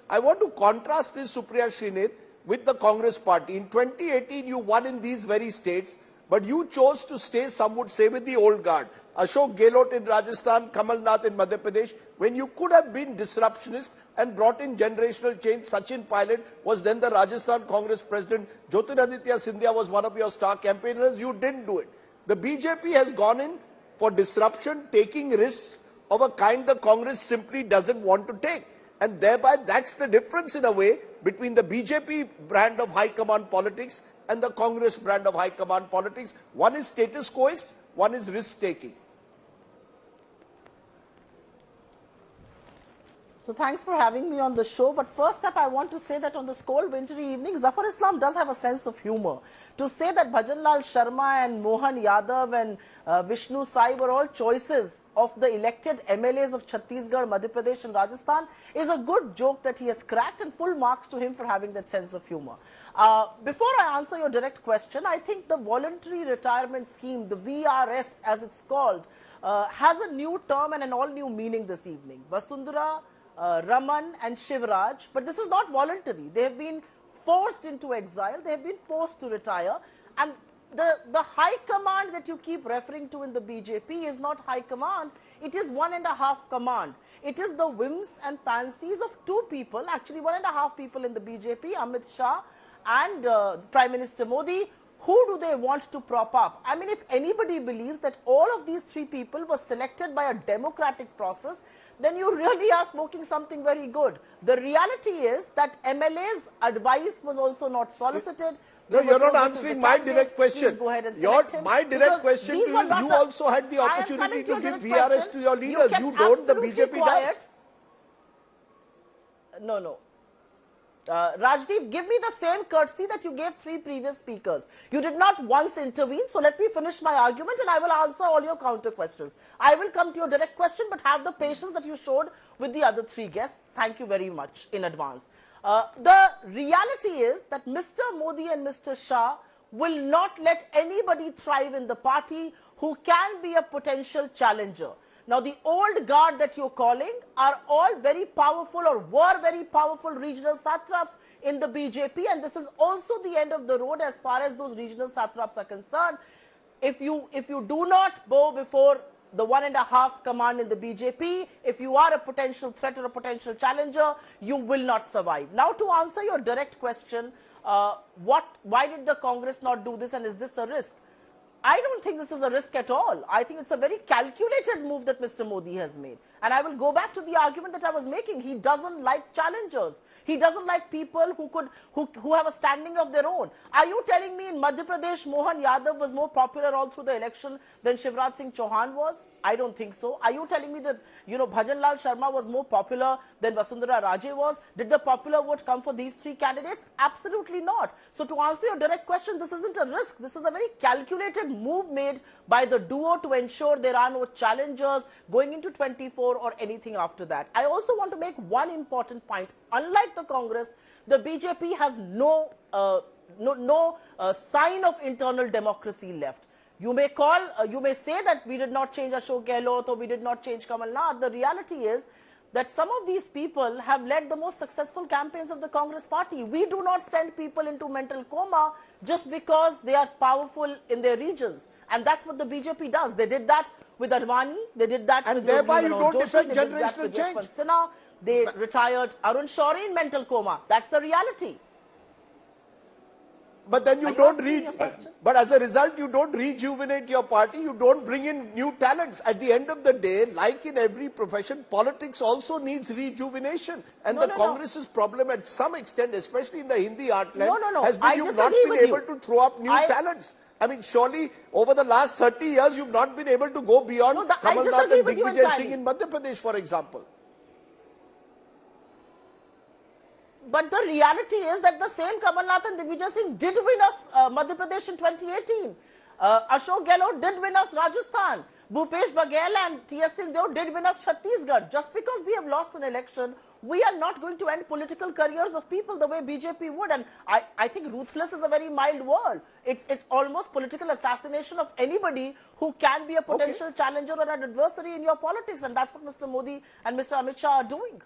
I want to contrast this, Supriya, Shrinate, with the Congress party. In 2018, you won in these very states, but you chose to stay, some would say, with the old guard. Ashok Gehlot in Rajasthan, Kamal Nath in Madhya Pradesh, when you could have been disruptionist and brought in generational change. Sachin Pilot was then the Rajasthan Congress president. Jyotiraditya Scindia was one of your star campaigners. You didn't do it. The BJP has gone in for disruption, taking risks of a kind the Congress simply doesn't want to take. And thereby, that's the difference in a way between the BJP brand of high command politics and the Congress brand of high command politics. One is status quoist, one is risk taking. So thanks for having me on the show. But first up, I want to say that on this cold wintry evening, Zafar Islam does have a sense of humor. To say that Bhajan Lal Sharma and Mohan Yadav and Vishnu Sai were all choices of the elected MLAs of Chhattisgarh, Madhya Pradesh and Rajasthan is a good joke that he has cracked, and full marks to him for having that sense of humor. Before I answer your direct question, I think the voluntary retirement scheme, the VRS as it's called, has a new term and an all-new meaning this evening. Vasundhara, Raman and Shivraj, but this is not voluntary. They have been forced into exile. They have been forced to retire. And the high command that you keep referring to in the BJP is not high command. It is 1.5 command. It is the whims and fancies of two people, actually 1.5 people in the BJP, Amit Shah and Prime Minister Modi. Who do they want to prop up? I mean, if anybody believes that all of these three people were selected by a democratic process, then you really are smoking something very good. The reality is that MLA's advice was also not solicited. No, you're not answering my direct question. My direct question to you, you also had the opportunity to give VRS to your leaders. You don't, the BJP does. No. Rajdeep, give me the same courtesy that you gave three previous speakers. You did not once intervene, so let me finish my argument and I will answer all your counter questions. I will come to your direct question, but have the patience that you showed with the other three guests. Thank you very much in advance. The reality is that Mr. Modi and Mr. Shah will not let anybody thrive in the party who can be a potential challenger. Now, the old guard that you're calling are all very powerful or were very powerful regional satraps in the BJP, and this is also the end of the road as far as those regional satraps are concerned. If you do not bow before the 1.5 command in the BJP, if you are a potential threat or a potential challenger, you will not survive. Now, to answer your direct question, why did the Congress not do this, and is this a risk? I don't think this is a risk at all. I think it's a very calculated move that Mr. Modi has made. And I will go back to the argument that I was making. He doesn't like challengers. He doesn't like people who have a standing of their own. Are you telling me in Madhya Pradesh, Mohan Yadav was more popular all through the election than Shivraj Singh Chauhan was? I don't think so. Are you telling me that, Bhajan Lal Sharma was more popular than Vasundhara Raje was? Did the popular vote come for these three candidates? Absolutely not. So to answer your direct question, this isn't a risk. This is a very calculated move made by the duo to ensure there are no challengers going into 24 or anything after that. I also want to make one important point. Unlike the Congress, the BJP has no sign of internal democracy left. You may say that we did not change Ashok Gehlot or we did not change Kamal Nath. The reality is that some of these people have led the most successful campaigns of the Congress party. We do not send people into mental coma just because they are powerful in their regions. And that's what the BJP does. They did that with Advani. They did that with thereby you don't defend generational change. Sinha. They retired Arun Shourie in mental coma. That's the reality. But then you don't but as a result, you don't rejuvenate your party. You don't bring in new talents. At the end of the day, like in every profession, politics also needs rejuvenation. And Congress's problem at some extent, especially in the Hindi heartland, has been you've not been able to throw up new talents. I mean, surely over the last 30 years, you've not been able to go beyond Kamal Nath and Digvijay Singh in Madhya Pradesh, for example. But the reality is that the same Kamal Nath and Digvijay Singh did win us Madhya Pradesh in 2018. Ashok Gehlot did win us Rajasthan. Bhupesh Baghel and T.S. Singhdeo did win us Chhattisgarh. Just because we have lost an election, we are not going to end political careers of people the way BJP would. And I think ruthless is a very mild word. It's almost political assassination of anybody who can be a potential challenger or an adversary in your politics. And that's what Mr. Modi and Mr. Amit Shah are doing.